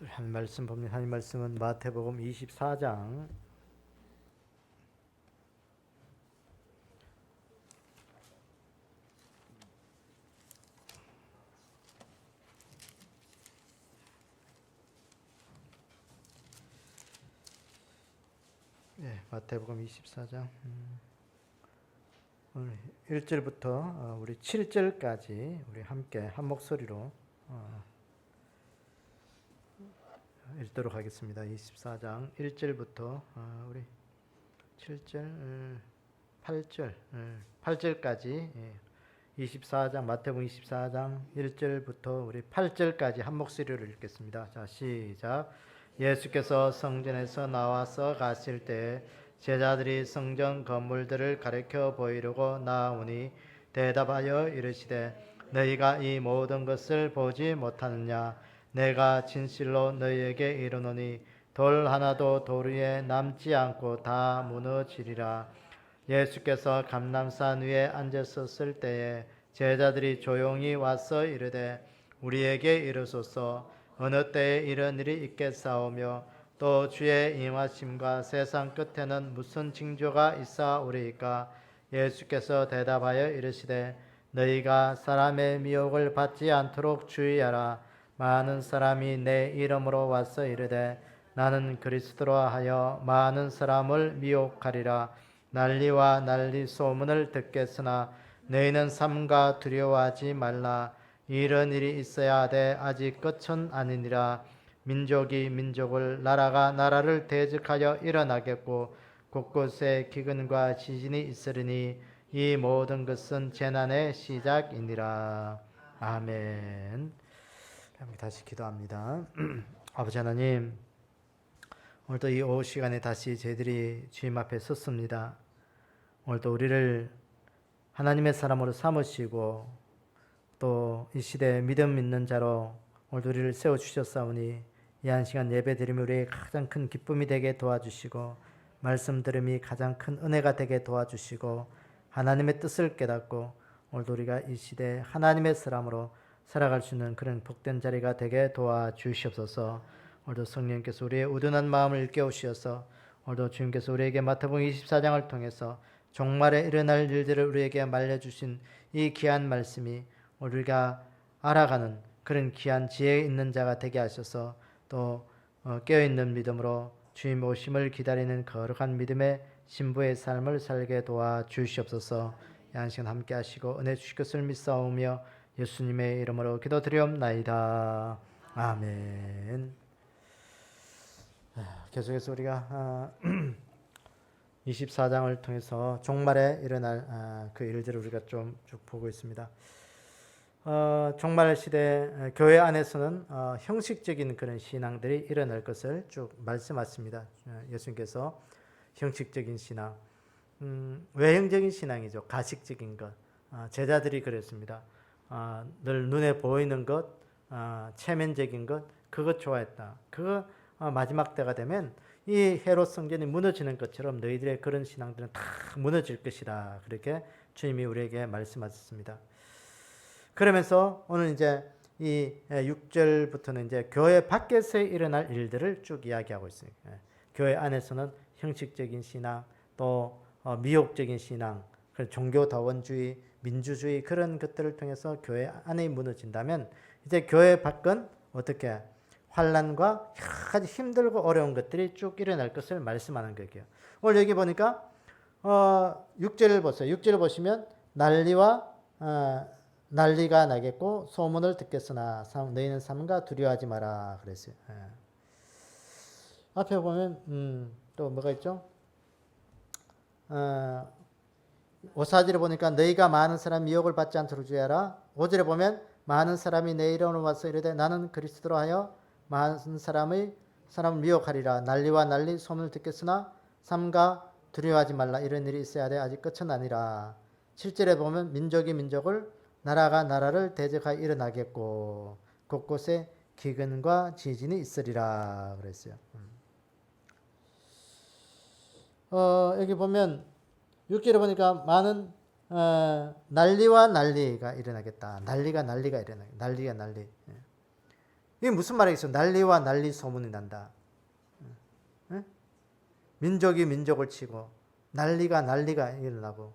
한 말씀 봅니다. 하나님 말씀은 마태복음 24장 오늘 1절부터 우리 7절까지 우리 함께 한 목소리로 읽도록 하겠습니다. 24장 1절부터 우리 7절, 8절까지 24장 마태복음 24장 1절부터 우리 8절까지 한 목소리로 읽겠습니다. 자, 시작. 예수께서 성전에서 나와서 가실 때 제자들이 성전 건물들을 가리켜 보이려고 나오니 대답하여 이르시되 너희가 이 모든 것을 보지 못하느냐? 내가 진실로 너희에게 이르노니 돌 하나도 돌 위에 남지 않고 다 무너지리라. 예수께서 감람산 위에 앉으셨을 때에 제자들이 조용히 와서 이르되 우리에게 이르소서 어느 때에 이런 일이 있겠사오며 또 주의 임하심과 세상 끝에는 무슨 징조가 있사오리이까? 예수께서 대답하여 이르시되 너희가 사람의 미혹을 받지 않도록 주의하라. 많은 사람이 내 이름으로 와서 이르되 나는 그리스도라 하여 많은 사람을 미혹하리라. 난리와 난리 소문을 듣겠으나 너희는 삼가 두려워하지 말라. 이런 일이 있어야 하되 아직 끝은 아니니라. 민족이 민족을 나라가 나라를 대적하여 일어나겠고 곳곳에 기근과 지진이 있으리니 이 모든 것은 재난의 시작이니라. 아멘. 다시 기도합니다. 아버지 하나님, 오늘도 이 오후 시간에 다시 저희들이 주님 앞에 섰습니다. 오늘도 우리를 하나님의 사람으로 삼으시고 또 이 시대에 믿음 있는 자로 오늘도 우리를 세워주셨사오니 이 한 시간 예배 드림이 우리의 가장 큰 기쁨이 되게 도와주시고 말씀 들음이 가장 큰 은혜가 되게 도와주시고 하나님의 뜻을 깨닫고 오늘도 우리가 이 시대에 하나님의 사람으로 살아갈 수 있는 그런 복된 자리가 되게 도와주시옵소서. 오늘도 성령께서 우리의 우둔한 마음을 일깨우시어서 오늘도 주님께서 우리에게 마태복음 24장을 통해서 종말에 일어날 일들을 우리에게 말려주신 이 귀한 말씀이 우리가 알아가는 그런 귀한 지혜 있는 자가 되게 하셔서 또 깨어있는 믿음으로 주님 오심을 기다리는 거룩한 믿음의 신부의 삶을 살게 도와주시옵소서. 이 한 시간 함께 하시고 은혜 주실 것을 믿사오며 예수님의 이름으로 기도드리옵나이다. 아멘. 계속해서 우리가 24장을 통해서 종말에 일어날 그 일들을 우리가 좀 쭉 보고 있습니다. 종말 시대 교회 안에서는 형식적인 그런 신앙들이 일어날 것을 쭉 말씀하십니다. 예수님께서 형식적인 신앙, 외형적인 신앙이죠. 가식적인 것. 제자들이 그랬습니다. 늘 눈에 보이는 것, 체면적인 것, 그것 좋아했다. 그거 마지막 때가 되면 이 헤롯 성전이 무너지는 것처럼 너희들의 그런 신앙들은 다 무너질 것이다. 그렇게 주님이 우리에게 말씀하셨습니다. 그러면서 오늘 이제 이 6절부터는 이제 교회 밖에서 일어날 일들을 쭉 이야기하고 있어요. 교회 안에서는 형식적인 신앙, 또 미혹적인 신앙, 종교다원주의, 민주주의 그런 것들을 통해서 교회 안에 무너진다면 이제 교회 밖은 어떻게 환난과 여러 가지 힘들고 어려운 것들이 쭉 일어날 것을 말씀하는 거예요. 오늘 여기 보니까 6절을 보세요. 6절을 보시면 난리가 나겠고 소문을 듣겠으나 너희는 삼가 두려워하지 마라 그랬어요. 앞에 보면 또 뭐가 있죠? 5사절에 보니까 너희가 많은 사람 미혹을 받지 않도록 주의하라. 5절에 보면 많은 사람이 내 이름으로 와서 이르되 나는 그리스도로 하여 많은 사람을 미혹하리라. 난리와 난리 소문을 듣겠으나 삼가 두려워하지 말라. 이런 일이 있어야 돼. 아직 끝은 아니라. 7절에 보면 민족이 민족을 나라가 나라를 대적하여 일어나겠고 곳곳에 기근과 지진이 있으리라 그랬어요. 여기 보면 6절에 보니까 많은 난리와 난리가 일어나겠다. 난리가 일어나겠다. 난리. 이게 무슨 말이겠어? 난리와 난리 소문이 난다. 예? 민족이 민족을 치고 난리가 일어나고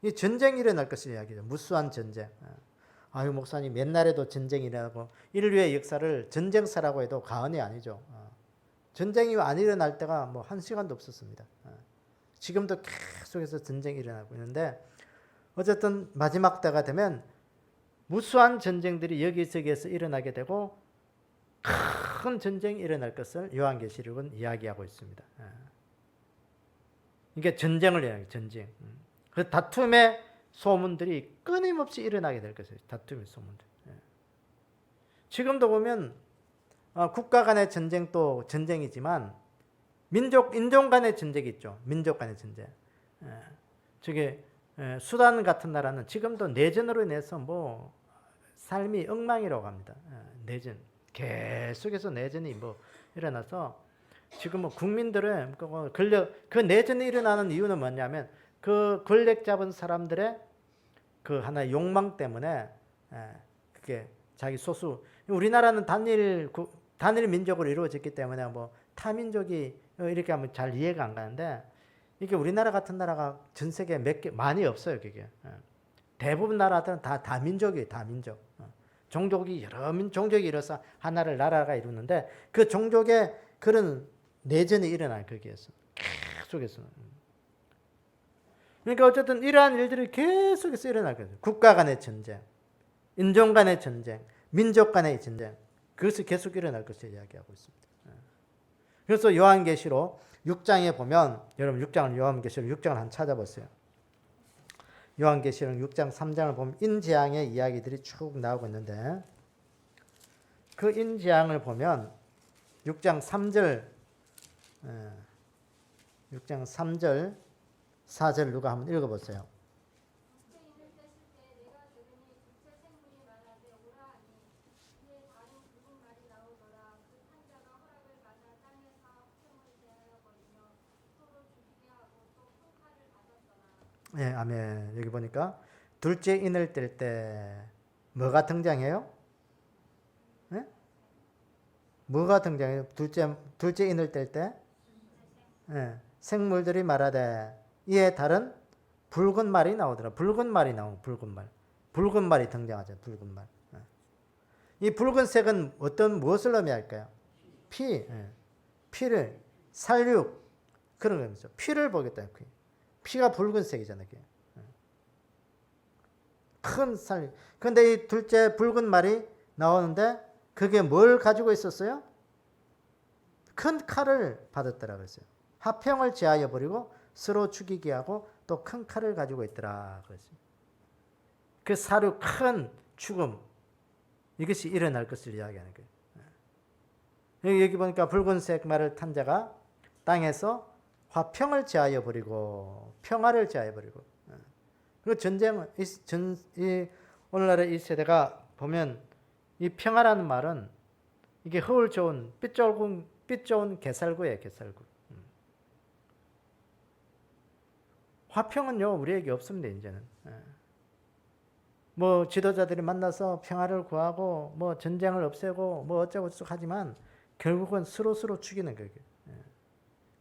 이 전쟁이 일어날 것을 이야기죠. 무수한 전쟁. 아유 목사님 옛날에도 전쟁이 일어나고 인류의 역사를 전쟁사라고 해도 과언이 아니죠. 전쟁이 안 일어날 때가 뭐 한 시간도 없었습니다. 지금도 계속해서 전쟁이 일어나고 있는데 어쨌든 마지막 때가 되면 무수한 전쟁들이 여기저기에서 일어나게 되고 큰 전쟁이 일어날 것을 요한계시록은 이야기하고 있습니다. 이게 전쟁을 이야기해요. 전쟁. 그 다툼의 소문들이 끊임없이 일어나게 될 것이에요. 다툼의 소문들. 지금도 보면 국가 간의 전쟁도 전쟁이지만 인종 간의 전쟁이 있죠. 민족 간의 전쟁. 저게 수단 같은 나라는 지금도 내전으로 인해서 뭐 삶이 엉망이라고 합니다. 내전. 계속해서 내전이 뭐 일어나서 지금 뭐 국민들은 그 내전이 일어나는 이유는 뭐냐면 그 권력 잡은 사람들의 그 하나의 욕망 때문에 그게 자기 소수 우리나라는 단일 민족으로 이루어졌기 때문에 뭐 타민족이 이렇게 하면 잘 이해가 안 가는데 이게 우리나라 같은 나라가 전 세계에 많이 없어요. 그게 대부분 나라들은 다 다민족이에요. 다민족. 종족이 여러 종족이 이뤄서 하나를 나라가 이루는데 그 종족의 그런 내전이 일어나요. 거기에서 계속해서. 그러니까 어쨌든 이러한 일들이 계속해서 일어날 거예요. 국가 간의 전쟁, 인종 간의 전쟁, 민족 간의 전쟁. 그것이 계속 일어날 것을 이야기하고 있습니다. 그래서 요한계시록 6장에 보면 여러분 요한계시록 6장을 한번 찾아보세요. 요한계시록 6장 3장을 보면 인재앙의 이야기들이 쭉 나오고 있는데 그 인재앙을 보면 6장 3절 4절 누가 한번 읽어보세요. 예, 아멘. 여기 보니까 둘째 인을 뗄 때 뭐가 등장해요? 예? 뭐가 등장해요? 둘째 인을 뗄 때 생물들이 말하되 이에 다른 붉은 말이 나오더라. 붉은 말이 등장하죠. 붉은 말. 이 붉은색은 무엇을 의미할까요? 피를 살육 그런 거죠. 피를 보겠다. 피가 붉은색이잖아요. 큰 살. 그런데 이 둘째 붉은 말이 나오는데 그게 뭘 가지고 있었어요? 큰 칼을 받았더라 그랬어요. 화평을 제하여 버리고 서로 죽이게 하고 또 큰 칼을 가지고 있더라 그랬어요. 그 사류 큰 죽음 이것이 일어날 것을 이야기하는 거예요. 여기 보니까 붉은색 말을 탄 자가 땅에서 화평을 제하여 버리고 평화를 제하여 버리고 그 전쟁은 오늘날의 이 세대가 보면 이 평화라는 말은 이게 허울 좋은 빛 좋은 개살구예요. 개살구. 화평은요 우리에게 없습니다. 이제는 뭐 지도자들이 만나서 평화를 구하고 뭐 전쟁을 없애고 뭐 어쩌고 저쩌고 하지만 결국은 서로 죽이는 거예요.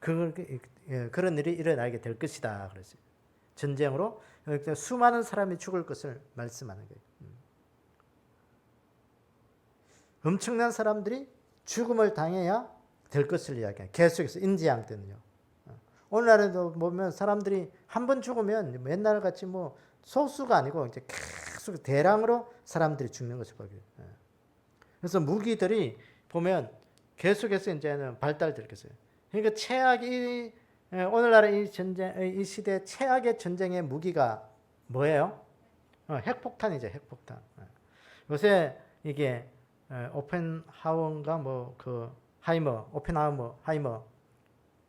그런 일이 일어나게 될 것이다 그랬어요. 전쟁으로 수많은 사람이 죽을 것을 말씀하는 거예요. 엄청난 사람들이 죽음을 당해야 될 것을 이야기해요. 계속해서 인지양 때는요. 오늘날에도 보면 사람들이 한 번 죽으면 옛날 같이 뭐 소수가 아니고 이제 계속 대량으로 사람들이 죽는 것을 보게 돼요. 그래서 무기들이 보면 계속해서 이제는 발달되겠어요. 그러니까 오늘날의 이 시대 최악의 전쟁의 무기가 뭐예요? 핵폭탄이죠. 핵폭탄. 요새 이게 오펜하이머인가 오펜하이머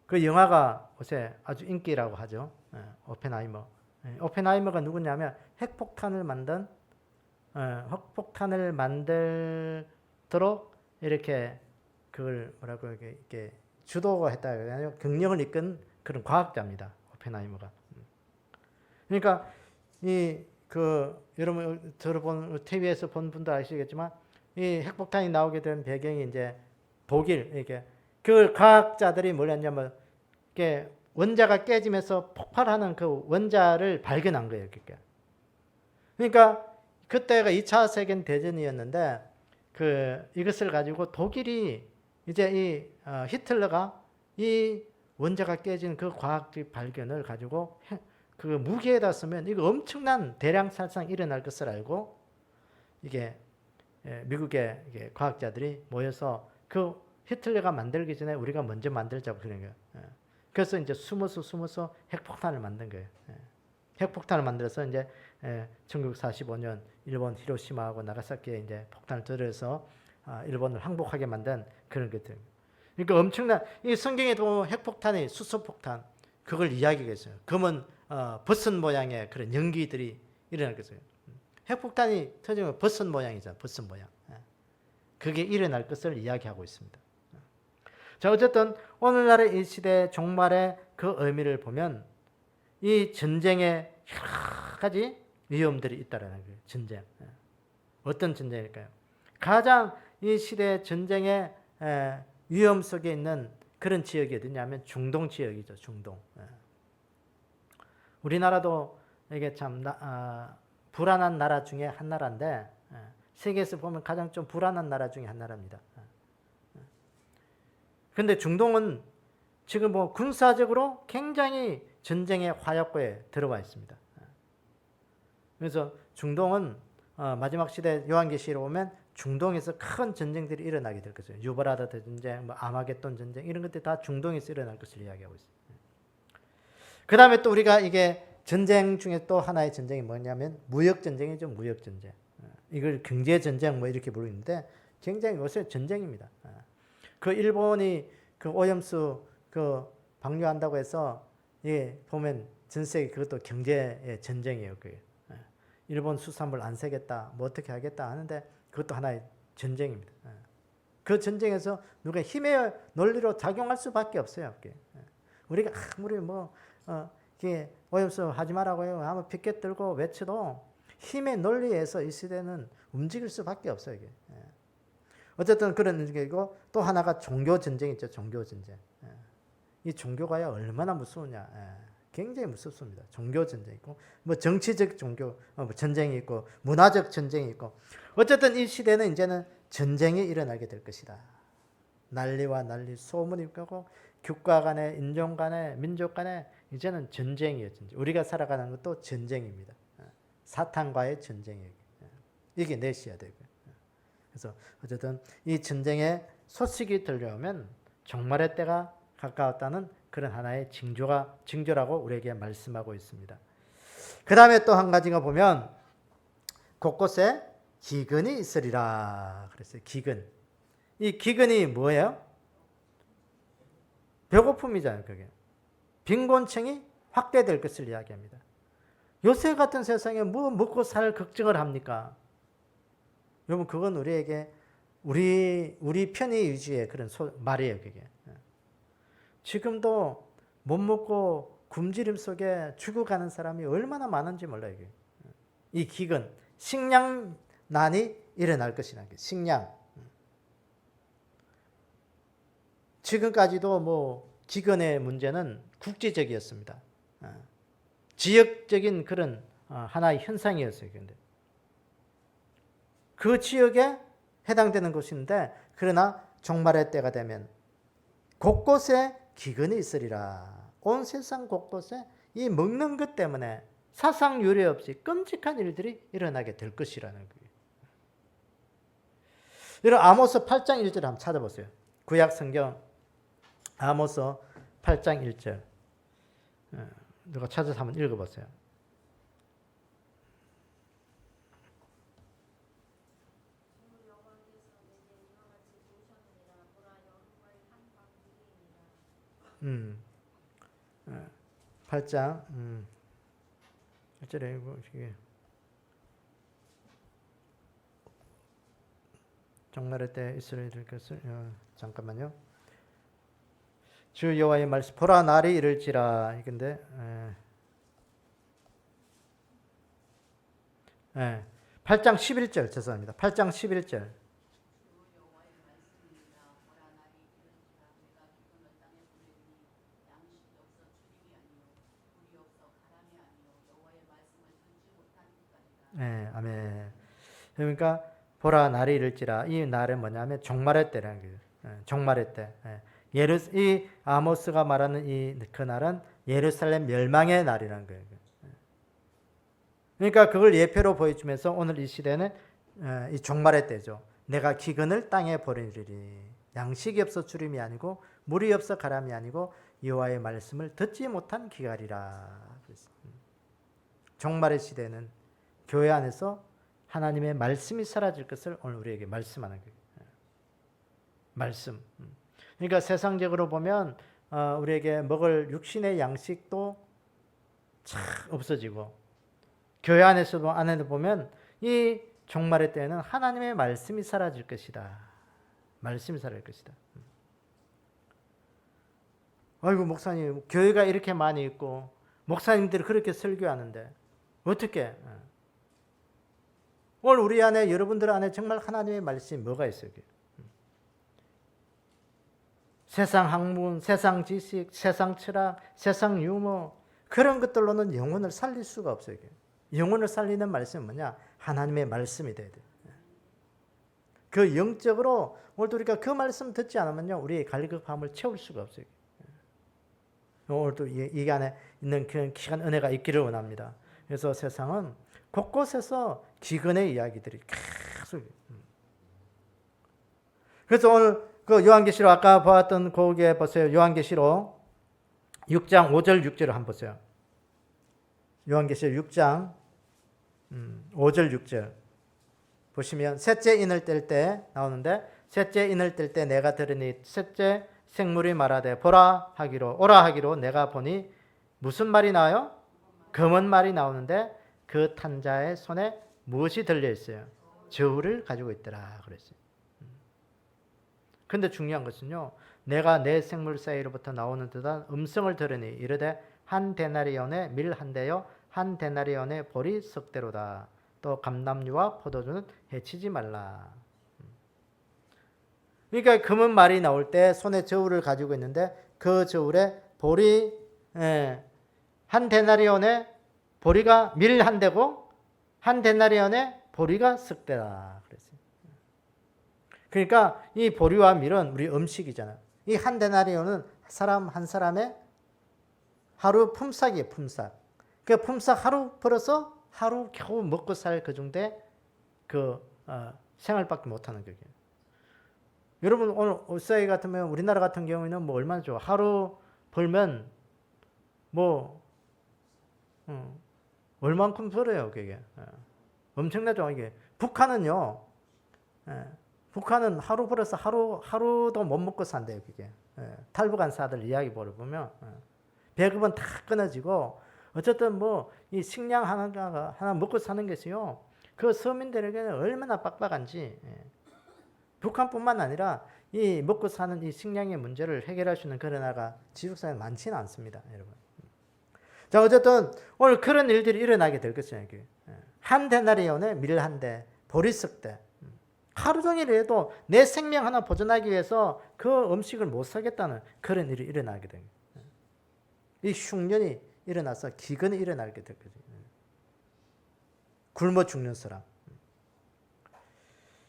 그 영화가 요새 아주 인기라고 하죠. 오펜하이머. 오펜하이머가 누구냐면 핵폭탄을 만들도록 이렇게 그걸 뭐라고 이렇게 주도했다 아니요 경력을 이끈 그런 과학자입니다. 오펜하이머가. 그러니까 여러분 TV에서 본 분도 아시겠지만 이 핵폭탄이 나오게 된 배경이 이제 독일, 이게 그 과학자들이 뭘 했냐면 이게 원자가 깨지면서 폭발하는 그 원자를 발견한 거예요. 그러니까 그때가 2차 세계 대전이었는데 이것을 가지고 독일이 이제 히틀러가 이 원자가 깨진 그 과학적 발견을 가지고 그 무기에다 쓰면 이거 엄청난 대량 살상 일어날 것을 알고 이게 미국의 과학자들이 모여서 그 히틀러가 만들기 전에 우리가 먼저 만들자고 그런 거예요. 그래서 이제 숨어서 핵폭탄을 만든 거예요. 핵폭탄을 만들어서 이제 1945년 일본 히로시마하고 나가사키에 이제 폭탄을 들여서 일본을 항복하게 만든 그런 것들. 그러니까 엄청난 이 성경에도 핵폭탄이 수소폭탄 그걸 이야기가 있어요. 그러면 버섯 모양의 그런 연기들이 일어날 것이에요. 핵폭탄이 터지면 버섯 모양이잖아요. 버섯 모양. 그게 일어날 것을 이야기하고 있습니다. 자, 어쨌든 오늘날의 이 시대 종말의 그 의미를 보면 이 전쟁에 여러 가지 위험들이 있다라는 거예요. 전쟁. 어떤 전쟁일까요? 가장 이 시대 전쟁의 위험 속에 있는 그런 지역이 어디냐면 중동 지역이죠. 중동. 우리나라도 이게 참 불안한 나라 중에 한 나라인데 세계에서 보면 가장 좀 불안한 나라 중에 한 나라입니다. 그런데 중동은 지금 뭐 군사적으로 굉장히 전쟁의 화약고에 들어와 있습니다. 그래서 중동은 마지막 시대 요한계시를 보면 중동에서 큰 전쟁들이 일어나게 될 것이에요. 유브라데 전쟁, 뭐 아마겟돈 전쟁 이런 것들이 다 중동에서 일어날 것을 이야기하고 있어요. 그 다음에 또 우리가 이게 전쟁 중에 또 하나의 전쟁이 뭐냐면 무역 전쟁이죠. 무역 전쟁. 이걸 경제 전쟁 뭐 이렇게 부르는데 굉장히 요새 전쟁입니다. 그 일본이 그 오염수 그 방류한다고 해서 보면 전 세계 그것도 경제의 전쟁이에요. 그게. 일본 수산물 안 세겠다, 뭐 어떻게 하겠다 하는데 그것도 하나의 전쟁입니다. 그 전쟁에서 누가 힘의 논리로 작용할 수밖에 없어요. 우리가 아무리 이게 오염수 하지 말라고요. 아무 피켓 들고 외쳐도 힘의 논리에서 이 시대는 움직일 수밖에 없어요. 이게. 어쨌든 그런 전쟁이고 또 하나가 종교 전쟁 있죠. 종교 전쟁. 이 종교가 얼마나 무서우냐. 굉장히 무섭습니다. 종교 전쟁이 있고 뭐 정치적 종교 전쟁이 있고 문화적 전쟁이 있고 어쨌든 이 시대는 이제는 전쟁이 일어나게 될 것이다. 난리와 난리 소문이 있고 국가 간에 인종 간에 민족 간에 이제는 전쟁이에요. 전쟁. 우리가 살아가는 것도 전쟁입니다. 사탄과의 전쟁이에요. 이게 내셔야 되고요. 그래서 어쨌든 이 전쟁의 소식이 들려오면 종말의 때가 가까웠다는 그런 하나의 징조라고 우리에게 말씀하고 있습니다. 그 다음에 또 한 가지가 보면 곳곳에 기근이 있으리라 그랬어요. 기근. 이 기근이 뭐예요? 배고픔이잖아요. 그게. 빈곤층이 확대될 것을 이야기합니다. 요새 같은 세상에 뭐 먹고 살 걱정을 합니까? 여러분 그건 우리에게 우리 편의 위주의 그런 말이에요. 그게. 지금도 못 먹고 굶주림 속에 죽어가는 사람이 얼마나 많은지 몰라요. 이게. 이 기근, 식량난이 일어날 것이라는 게 식량. 지금까지도 뭐 기근의 문제는 국제적이었습니다. 지역적인 그런 하나의 현상이었어요. 근데 그 지역에 해당되는 것인데 그러나 종말의 때가 되면 곳곳에 기근이 있으리라. 온 세상 곳곳에 이 먹는 것 때문에 사상 유례 없이 끔찍한 일들이 일어나게 될 것이라는 거예요. 이런 아모스 8장 1절 한번 찾아보세요. 구약 성경 아모스 8장 1절. 누가 찾아서 한번 읽어보세요. 음. 8장 1절에 이게 종말의 때 이스라엘의 것을 잠깐만요. 주 여호와의 말씀 보라 날이 이를지라 이건데 8장 11절 죄송합니다. 8장 11절 예, 아멘. 그러니까 보라 날이 이를지라 이 날은 뭐냐면 종말의 때라는 거예요. 종말의 때. 이 아모스가 말하는 이 그날은 예루살렘 멸망의 날이라는 거예요. 그러니까 그걸 예표로 보여주면서 오늘 이 시대는 이 종말의 때죠. 내가 기근을 땅에 버리리니 양식이 없어 주림이 아니고 물이 없어 가람이 아니고 여호와의 말씀을 듣지 못한 기갈이라. 종말의 시대는 교회 안에서 하나님의 말씀이 사라질 것을 오늘 우리에게 말씀하는 거예요. 말씀. 그러니까 세상적으로 보면 우리에게 먹을 육신의 양식도 참 없어지고 교회 안에서도 안에도 보면 이 종말의 때에는 하나님의 말씀이 사라질 것이다. 말씀이 사라질 것이다. 아이고 목사님 교회가 이렇게 많이 있고 목사님들이 그렇게 설교하는데 어떻게? 오늘 우리 안에 여러분들 안에 정말 하나님의 말씀이 뭐가 있어요? 세상 학문, 세상 지식, 세상 철학, 세상 유머 그런 것들로는 영혼을 살릴 수가 없어요. 영혼을 살리는 말씀은 뭐냐? 하나님의 말씀이 돼야 돼요. 그 영적으로 오늘도 우리가 그 말씀 듣지 않으면요 우리의 갈급함을 채울 수가 없어요. 오늘도 이 안에 있는 그런 귀한 은혜가 있기를 원합니다. 그래서 세상은 곳곳에서 기근의 이야기들이 계속. 그래서 오늘 그 요한계시록 아까 보았던 거기에 보세요. 요한계시록 6장 5절 6절을 한번 보세요. 요한계시록 6장 5절 6절 보시면 셋째 인을 뗄 때 나오는데 셋째 인을 뗄 때 내가 들으니 셋째 생물이 말하되 보라 하기로 오라 하기로 내가 보니 무슨 말이 나와요? 검은 말이 나오는데 그 탄자의 손에 무엇이 들려 있어요? 저울을 가지고 있더라 그랬어요. 근데 중요한 것은요. 내가 내 생물 사이로부터 나오는 듯한 음성을 들으니 이르되 한 데나리온의 밀 한 대요 한 데나리온의 보리 석 대로다. 또 감람류와 포도주는 해치지 말라. 그러니까 검은 말이 나올 때 손에 저울을 가지고 있는데 그 저울에 보리 한 데나리온의 보리가 밀 한 대고 한 데나리온의 보리가 석 대다 그랬어요. 그러니까 이 보리와 밀은 우리 음식이잖아요. 이 한 데나리온은 사람 한 사람의 하루 품삯이에요. 품삯. 그 품삯 하루 벌어서 하루 겨우 먹고 살 그 정도의 생활밖에 못하는 거예요. 여러분 오늘 옷사이 같으면 우리나라 같은 경우에는 뭐 얼마나 좋아. 하루 벌면 뭐 얼만큼 벌어요 그게. 엄청나죠 이게. 북한은요. 북한은 하루 벌어서 하루도 못 먹고 산대요 그게. 탈북한 사들 이야기 보면 배급은 다 끊어지고 어쨌든 뭐 이 식량 하나 먹고 사는 것이요. 그 서민들에게는 얼마나 빡빡한지. 북한뿐만 아니라 이 먹고 사는 이 식량의 문제를 해결할 수 있는 그런 나라가 지구상에 많지는 않습니다, 여러분. 자, 어쨌든 오늘 그런 일들이 일어나게 될 것이에요. 한 데나리온에 밀 한 대, 보리 석 대. 하루 종일 해도 내 생명 하나 보존하기 위해서 그 음식을 못 사겠다는 그런 일이 일어나게 됩니다. 이 흉년이 일어나서 기근이 일어나게 될 거죠. 굶어 죽는 사람.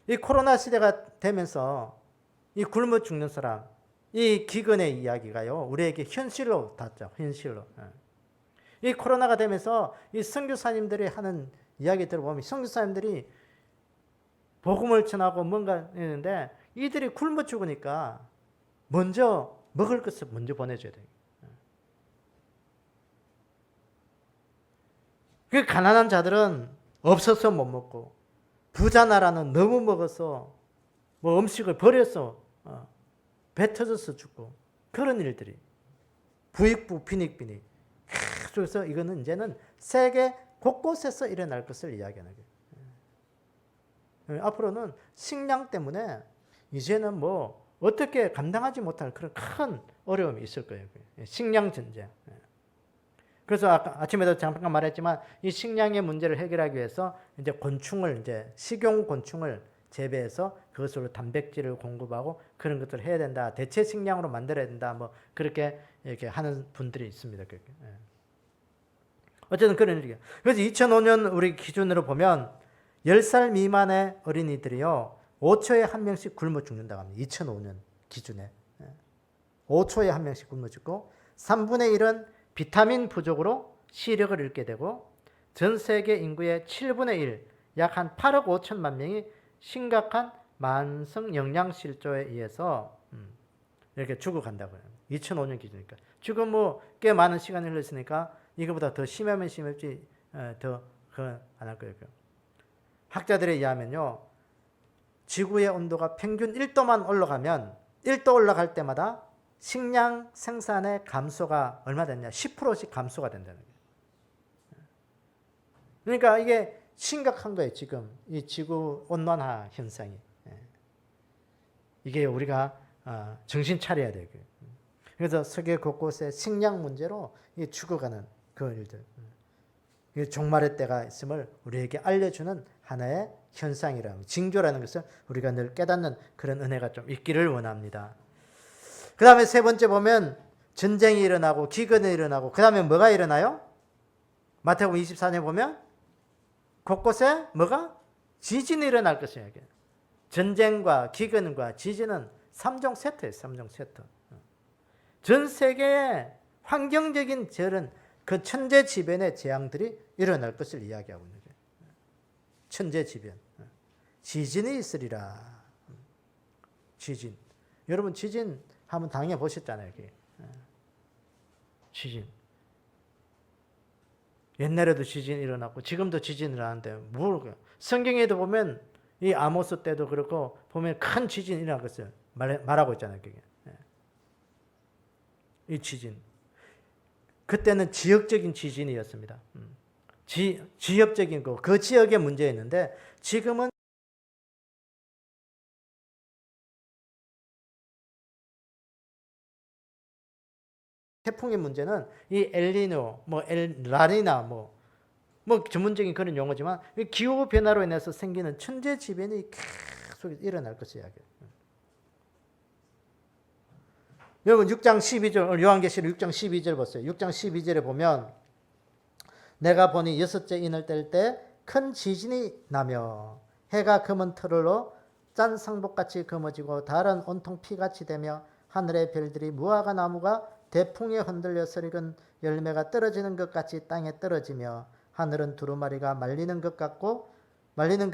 이 코로나 시대가 되면서 이 굶어 죽는 사람, 이 기근의 이야기가요, 우리에게 현실로 닿죠. 현실로. 이 코로나가 되면서 이 선교사님들이 하는 이야기 들어보면 선교사님들이 복음을 전하고 뭔가 했는데 이들이 굶어 죽으니까 먼저 먹을 것을 먼저 보내줘야 돼요. 그 가난한 자들은 없어서 못 먹고 부자 나라는 너무 먹어서 뭐 음식을 버려서 배 터져서 죽고 그런 일들이 부익부 빈익빈익 그래서 이거는 이제는 세계 곳곳에서 일어날 것을 이야기하는 거예요. 앞으로는 식량 때문에 이제는 뭐 어떻게 감당하지 못할 그런 큰 어려움이 있을 거예요. 식량 전쟁. 그래서 아까 아침에도 잠깐 말했지만 이 식량의 문제를 해결하기 위해서 이제 식용 곤충을 재배해서 그것으로 단백질을 공급하고 그런 것들을 해야 된다. 대체 식량으로 만들어야 된다. 뭐 그렇게 이렇게 하는 분들이 있습니다. 어쨌든 그런 일이에요. 그래서 2005년 우리 기준으로 보면 10살 미만의 어린이들이요 5초에 한 명씩 굶어 죽는다고 합니다. 2005년 기준에 5초에 한 명씩 굶어 죽고 3분의 1은 비타민 부족으로 시력을 잃게 되고 전 세계 인구의 7분의 1, 약 한 8억 5천만 명이 심각한 만성 영양실조에 의해서 이렇게 죽어간다고요. 2005년 기준이니까. 지금 뭐 꽤 많은 시간이 흘렀으니까 이거보다 더 심하면 심했지 더 안 할 거예요. 학자들에 의하면요. 지구의 온도가 평균 1도만 올라가면 1도 올라갈 때마다 식량 생산의 감소가 얼마 됐냐? 10%씩 감소가 된다는 거예요. 그러니까 이게 심각한 거예요. 지금 이 지구 온난화 현상이. 이게 우리가 정신 차려야 돼요. 그래서 세계 곳곳에 식량 문제로 죽어가는 그 일들. 종말의 때가 있음을 우리에게 알려주는 하나의 현상이라는 징조라는 것을 우리가 늘 깨닫는 그런 은혜가 좀 있기를 원합니다. 그 다음에 세 번째 보면 전쟁이 일어나고 기근이 일어나고 그 다음에 뭐가 일어나요? 마태복음 24년 보면 곳곳에 뭐가? 지진이 일어날 것이에요. 전쟁과 기근과 지진은 3종 세트예요. 3종 세트. 전 세계의 환경적인 저런 그 천재지변의 재앙들이 일어날 것을 이야기하고 있는 거예요. 천재지변. 지진이 있으리라. 지진. 여러분 지진 한번 당해 보셨잖아요. 지진. 옛날에도 지진 일어났고 지금도 지진 일어나는데 뭘 성경에도 보면 이 아모스 때도 그렇고 보면 큰 지진 일어날 것을 말하고 있잖아요. 그게. 이 지진. 그때는 지역적인 지진이었습니다. 지역적인 거, 그 지역의 문제였는데 지금은 태풍의 문제는 이 엘니뇨, 뭐 라니나 뭐 전문적인 그런 용어지만 기후 변화로 인해서 생기는 천재지변이 계속 일어날 것을 이야기해요. 여러분 6장 12절 요한계시록 6장 12절 보세요. 6장 12절에 보면 내가 보니 여섯째 인을 뗄 때 큰 지진이 나며 해가 검은 털로 짠 상복같이 검어지고 달은 온통 피같이 되며 하늘의 별들이 무화과 나무가 대풍에 흔들려 서리건 열매가 떨어지는 것 같이 땅에 떨어지며 하늘은 두루마리가 말리는 것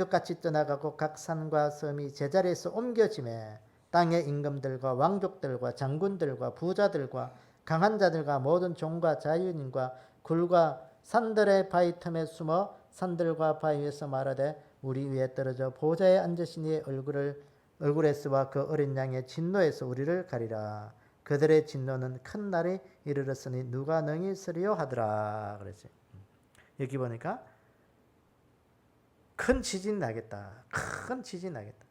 같이 떠나가고 각 산과 섬이 제자리에서 옮겨지매 땅의 임금들과 왕족들과 장군들과 부자들과 강한 자들과 모든 종과 자유인과 굴과 산들의 바위 틈에 숨어 산들과 바위 위에서 말하되 우리 위에 떨어져 보좌에 앉으시니 얼굴에서와 그 어린 양의 진노에서 우리를 가리라. 그들의 진노는 큰 날이 이르렀으니 누가 능히 서리요 하더라. 그랬어요. 여기 보니까 큰 지진 나겠다. 큰 지진 나겠다.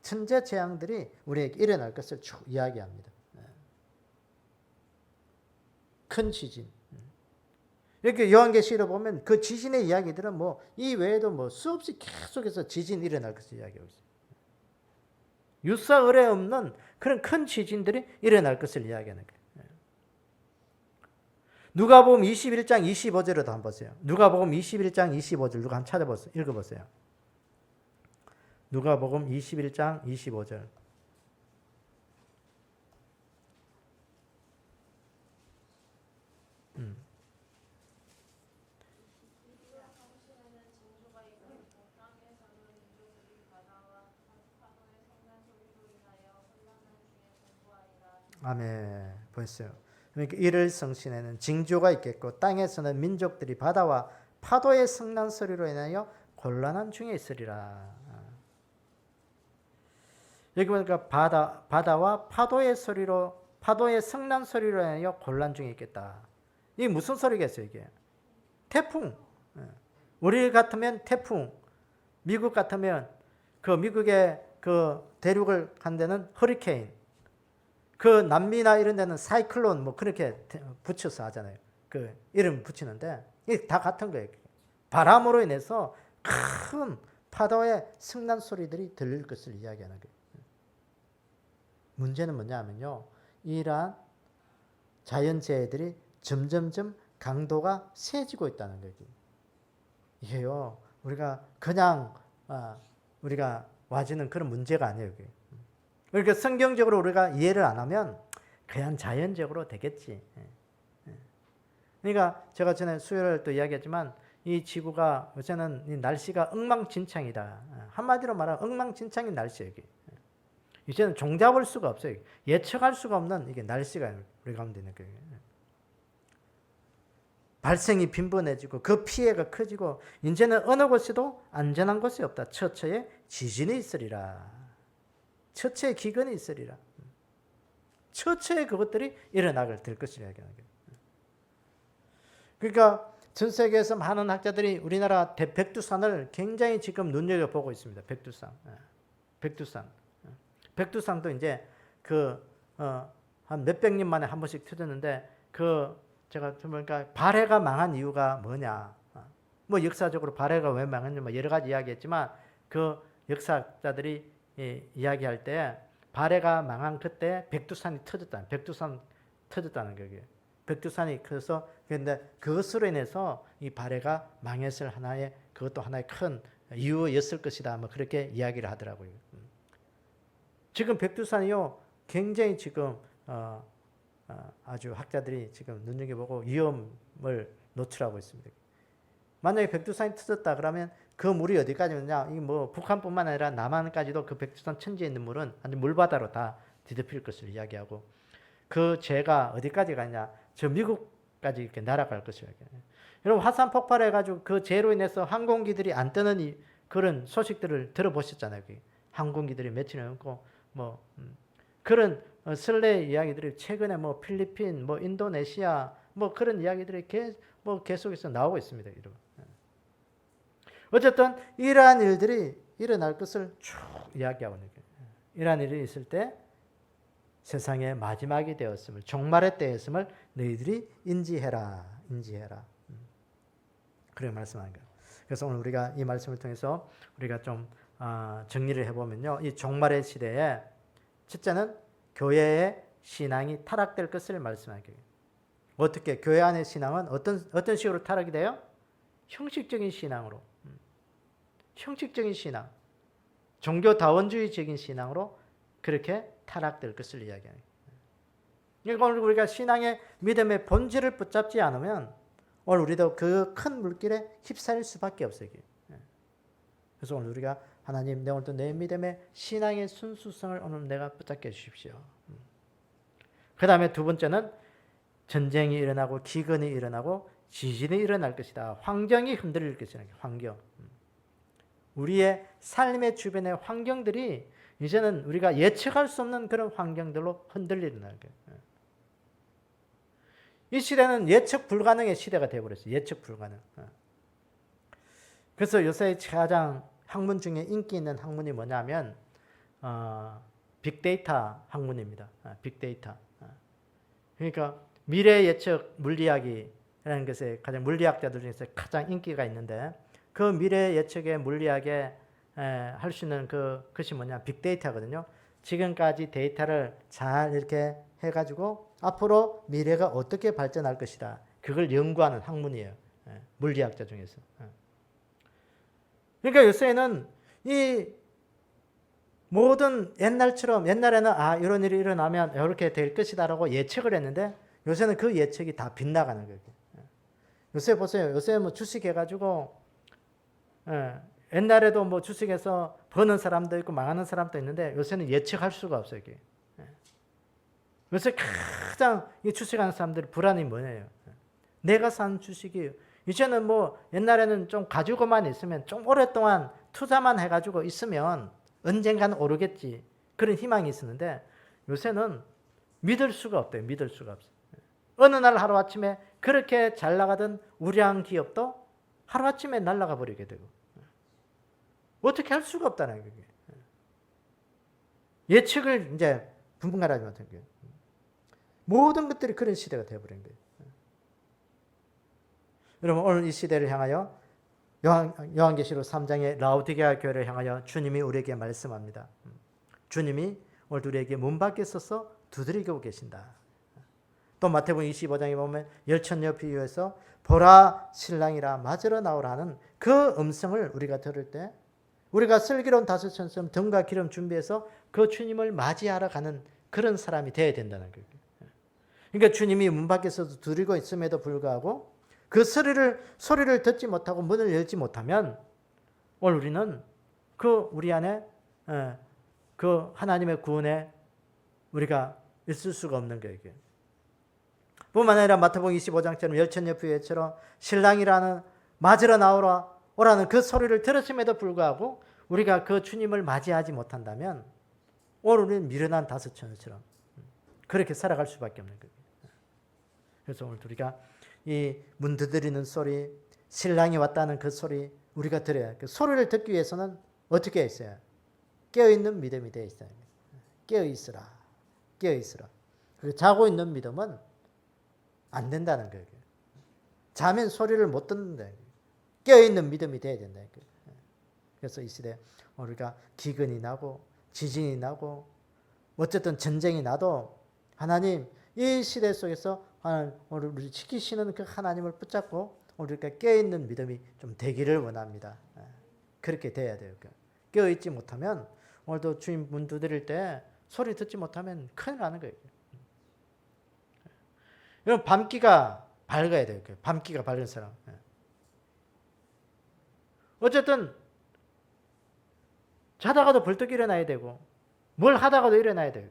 천재 재앙들이 우리에게 일어날 것을 쭉 이야기합니다. 큰 지진. 이렇게 요한계시록 보면 그 지진의 이야기들은 뭐 이 외에도 뭐 수없이 계속해서 지진 일어날 것을 이야기하고 있어요. 유사의뢰 없는 그런 큰 지진들이 일어날 것을 이야기하는 거예요. 누가복음 21장 25절을 한번 보세요. 누가복음 21장 25절 누가 한번 찾아보세요. 읽어보세요. 누가복음 21장 25절. 아멘. 보셨어요. 그러니까 이를 성신에는 징조가 있겠고 땅에서는 민족들이 바다와 파도의 성난 소리로 인하여 곤란한 중에 있으리라. 여기 보니까 바다와 파도의 성난 소리로 인하여 곤란 중에 있겠다. 이게 무슨 소리겠어요, 이게? 태풍. 우리 같으면 태풍. 미국 같으면 그 미국의 그 대륙을 간 데는 허리케인. 그 남미나 이런 데는 사이클론 뭐 그렇게 붙여서 하잖아요. 그 이름 붙이는데 이게 다 같은 거예요. 바람으로 인해서 큰 파도의 승난 소리들이 들릴 것을 이야기하는 거예요. 문제는 뭐냐면요. 이러한 자연재해들이 점점점 강도가 세지고 있다는 거예요. 이게요, 우리가 그냥 우리가 와지는 그런 문제가 아니에요. 이게. 그러니까 성경적으로 우리가 이해를 안 하면 그냥 자연적으로 되겠지. 그러니까 제가 전에 수요일 또 이야기했지만 이 지구가 요새는 이 날씨가 엉망진창이다. 한마디로 말하면 엉망진창인 날씨예요. 이게. 이제는 종잡을 수가 없어요. 예측할 수가 없는 이게 날씨가 우리 가운데 있는 거예요. 발생이 빈번해지고 그 피해가 커지고 이제는 어느 곳에도 안전한 곳이 없다. 처처에 지진이 있으리라. 처처에 기근이 있으리라. 처처에 그것들이 일어나게 될 것이라 얘기하는 거예요. 그러니까 전 세계에서 많은 학자들이 우리나라 백두산을 굉장히 지금 눈여겨보고 있습니다. 백두산. 백두산. 백두산도 이제 한 몇백 년 만에 한 번씩 터졌는데 제가 보니까 발해가 망한 이유가 뭐냐. 뭐 역사적으로 발해가 왜 망했냐 뭐 여러 가지 이야기했지만 그 역사자들이 이야기할 때 발해가 망한 그때 백두산이 터졌다. 백두산 터졌다는 거예요. 백두산이 커서 그런데 그것으로 인해서 이 발해가 망했을 그것도 하나의 큰 이유였을 것이다. 뭐 그렇게 이야기를 하더라고요. 지금 백두산이요 굉장히 지금 아주 학자들이 지금 눈여겨보고 위험을 노출하고 있습니다. 만약에 백두산이 터졌다 그러면 그 물이 어디까지 오느냐? 이 뭐 북한뿐만 아니라 남한까지도 그 백두산 천지에 있는 물은 아주 물바다로 다 뒤덮일 것을 이야기하고 그 재가 어디까지 가냐? 저 미국까지 이렇게 날아갈 것을 이야기해요. 여러분 화산 폭발해가지고 그 재로 인해서 항공기들이 안 뜨는 그런 소식들을 들어보셨잖아요. 항공기들이 며칠 넘고 뭐 그런 설레 이야기들이 최근에 뭐 필리핀, 뭐 인도네시아 뭐 그런 이야기들이 계속해서 나오고 있습니다. 여러분. 어쨌든 이러한 일들이 일어날 것을 쭉 이야기하고 있는 거예요. 이러한 일이 있을 때 세상의 마지막이 되었음을 종말의 때였음을 너희들이 인지해라. 그렇게 말씀하는 거예요. 그래서 오늘 우리가 이 말씀을 통해서 우리가 좀 정리를 해보면요. 이 종말의 시대에 첫째는 교회의 신앙이 타락될 것을 말씀하는 거예요. 어떻게 교회 안의 신앙은 어떤 식으로 타락이 돼요? 형식적인 신앙으로. 형식적인 신앙. 종교다원주의적인 신앙으로 그렇게 타락될 것을 이야기하는 거예요. 그러니까 오늘 우리가 신앙의 믿음의 본질을 붙잡지 않으면 오늘 우리도 그 큰 물길에 휩싸일 수밖에 없어요. 그래서 오늘 우리가 하나님, 오늘도 내 믿음의 신앙의 순수성을 오늘 내가 붙잡게 해주십시오. 그 다음에 두 번째는 전쟁이 일어나고 기근이 일어나고 지진이 일어날 것이다. 환경이 흔들릴 것이다. 환경. 우리의 삶의 주변의 환경들이 이제는 우리가 예측할 수 없는 그런 환경들로 흔들리는 거예요. 이 시대는 예측 불가능의 시대가 되어버렸어요. 예측 불가능. 그래서 요새 가장 학문 중에 인기 있는 학문이 뭐냐면 빅데이터 학문입니다. 빅데이터. 그러니까 미래 예측 물리학이라는 것에 가장 물리학자들 중에서 가장 인기가 있는데 그 미래 예측의 물리학에 할 수 있는 그것이 뭐냐? 빅데이터거든요. 지금까지 데이터를 잘 이렇게 해가지고 앞으로 미래가 어떻게 발전할 것이다. 그걸 연구하는 학문이에요. 물리학자 중에서. 그러니까 요새는 이 모든 옛날처럼 옛날에는 이런 일이 일어나면 이렇게 될 것이다라고 예측을 했는데 요새는 그 예측이 다 빗나가는 거예요. 요새 보세요. 요새 뭐 주식 해가지고 옛날에도 뭐 주식에서 버는 사람도 있고 망하는 사람도 있는데 요새는 예측할 수가 없어요. 이게. 요새 가장 이 주식하는 사람들의 불안이 뭐냐요? 내가 산 주식이 이제는 뭐 옛날에는 좀 가지고만 있으면 좀 오랫동안 투자만 해가지고 있으면 언젠가는 오르겠지 그런 희망이 있었는데 요새는 믿을 수가 없대요. 믿을 수가 없어요. 어느 날 하루아침에 그렇게 잘 나가던 우량 기업도 하루아침에 날아가 버리게 되고 어떻게 할 수가 없다는 거예요. 예측을 이제 분분간하지 못한 거예요. 모든 것들이 그런 시대가 되어버린 거예요. 여러분 오늘 이 시대를 향하여 요한계시록 3장의 라오디게아 교회를 향하여 주님이 우리에게 말씀합니다. 주님이 오늘 우리에게 문 밖에 서서 두드리고 계신다. 또 마태복음 25장에 보면 열천녀 비유에서 보라 신랑이라 맞으러 나오라는 그 음성을 우리가 들을 때 우리가 슬기로운 다섯천처럼 등과 기름 준비해서 그 주님을 맞이하러 가는 그런 사람이 되어야 된다는 거예요. 그러니까 주님이 문 밖에서도 두드리고 있음에도 불구하고 그 소리를 듣지 못하고 문을 열지 못하면 오늘 우리는 그 우리 안에 그 하나님의 구원에 우리가 있을 수가 없는 거예요. 뿐만 아니라 마태복음 25장처럼 열천녀 비유처럼 신랑이라는 맞으러 오라는 그 소리를 들었음에도 불구하고 우리가 그 주님을 맞이하지 못한다면 오늘 우리는 미련한 다섯천처럼 그렇게 살아갈 수밖에 없는 거예요. 그래서 오늘 우리가 이 문 두드리는 소리, 신랑이 왔다는 그 소리 우리가 들어야 그 소리를 듣기 위해서는 어떻게 했어요? 깨어있는 믿음이 되어 있어야 합니다. 깨어있으라. 깨어있으라. 자고 있는 믿음은 안 된다는 거예요. 자면 소리를 못 듣는다. 깨어있는 믿음이 돼야 된다. 그래서 이 시대 우리가 기근이 나고 지진이 나고 어쨌든 전쟁이 나도 하나님 이 시대 속에서 오늘 우리 지키시는 그 하나님을 붙잡고 우리가 깨어있는 믿음이 좀 되기를 원합니다. 그렇게 돼야 돼요. 깨어있지 못하면 오늘도 주님 문 두드릴 때 소리 듣지 못하면 큰일 나는 거예요. 여러분 밤기가 밝아야 돼요. 밤기가 밝은 사람. 어쨌든 자다가도 벌떡 일어나야 되고 뭘 하다가도 일어나야 돼요.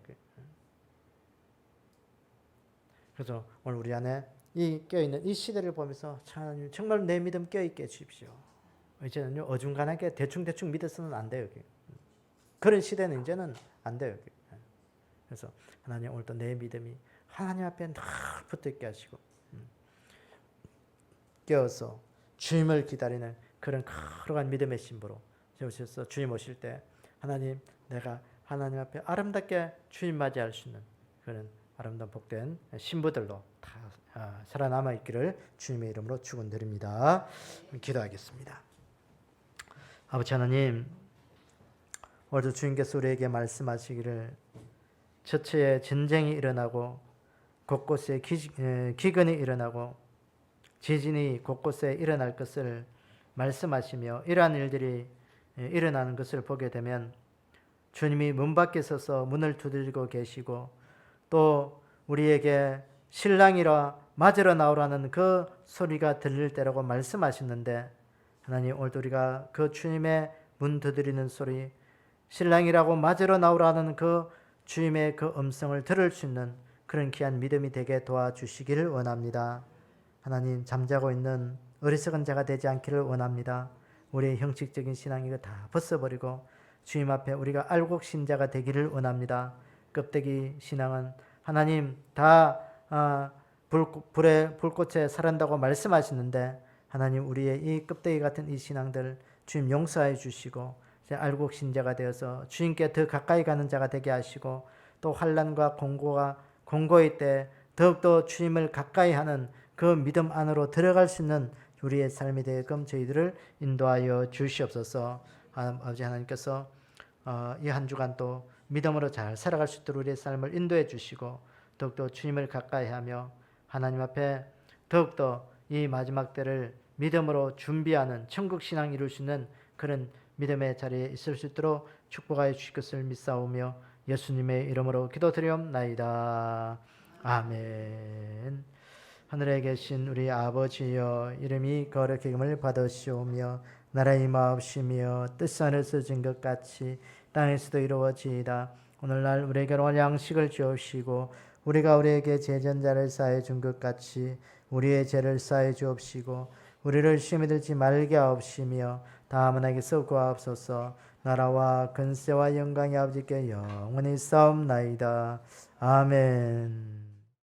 그래서 오늘 우리 안에 이 껴있는 이 시대를 보면서 하나님 정말 내 믿음 껴있게 해주십시오. 이제는요 어중간하게 대충 믿어서는 안 돼요. 그런 시대는 이제는 안 돼요. 그래서 하나님 오늘도 내 믿음이 하나님 앞에 늘 붙어있게 하시고 깨어서 주님을 기다리는 그런 거룩한 믿음의 신부로 세우셔서 주님 오실 때 하나님 내가 하나님 앞에 아름답게 주님 맞이할 수 있는 그런 아름다운 복된 신부들로 다 살아남아 있기를 주님의 이름으로 축원드립니다. 기도하겠습니다. 아버지 하나님 오늘도 주님께서 우리에게 말씀하시기를 처처에 전쟁이 일어나고 곳곳에 기근이 일어나고 지진이 곳곳에 일어날 것을 말씀하시며 이러한 일들이 일어나는 것을 보게 되면 주님이 문 밖에 서서 문을 두드리고 계시고 또 우리에게 신랑이라 맞으러 나오라는 그 소리가 들릴 때라고 말씀하셨는데 하나님 오늘도 우리가 그 주님의 문 두드리는 소리 신랑이라고 맞으러 나오라는 그 주님의 그 음성을 들을 수 있는 그런 귀한 믿음이 되게 도와주시기를 원합니다. 하나님 잠자고 있는 어리석은 자가 되지 않기를 원합니다. 우리의 형식적인 신앙 이거 다 벗어버리고 주님 앞에 우리가 알곡 신자가 되기를 원합니다. 껍데기 신앙은 하나님 다 불꽃에 살한다고 말씀하시는데 하나님 우리의 이 껍데기 같은 이 신앙들 주님 용서해 주시고 알곡 신자가 되어서 주님께 더 가까이 가는 자가 되게 하시고 또 환난과 공고의 때 더욱더 주님을 가까이 하는 그 믿음 안으로 들어갈 수 있는 우리의 삶이 되게끔 저희들을 인도하여 주시옵소서. 아버지 하나님께서 이 한 주간 또 믿음으로 잘 살아갈 수 있도록 우리의 삶을 인도해 주시고 더욱더 주님을 가까이 하며 하나님 앞에 더욱더 이 마지막 때를 믿음으로 준비하는 천국 신앙 이룰 수 있는 그런 믿음의 자리에 있을 수 있도록 축복하여 주실 것을 믿사오며 예수님의 이름으로 기도드리옵나이다. 아멘. 하늘에 계신 우리 아버지여 이름이 거룩히 여김을 받으시오며 나라의 임하옵시며 뜻이 하늘에서 진 것 같이 땅에서도 이루어지이다. 오늘날 우리에게 오늘 양식을 주옵시고 우리가 우리에게 죄전자를 사해 준 것 같이 우리의 죄를 사해 주옵시고 우리를 시험에 들지 말게 하옵시며 다만 에게서 구하옵소서. 나라와 근세와 영광이 아버지께 영원히 싸움나이다. 아멘.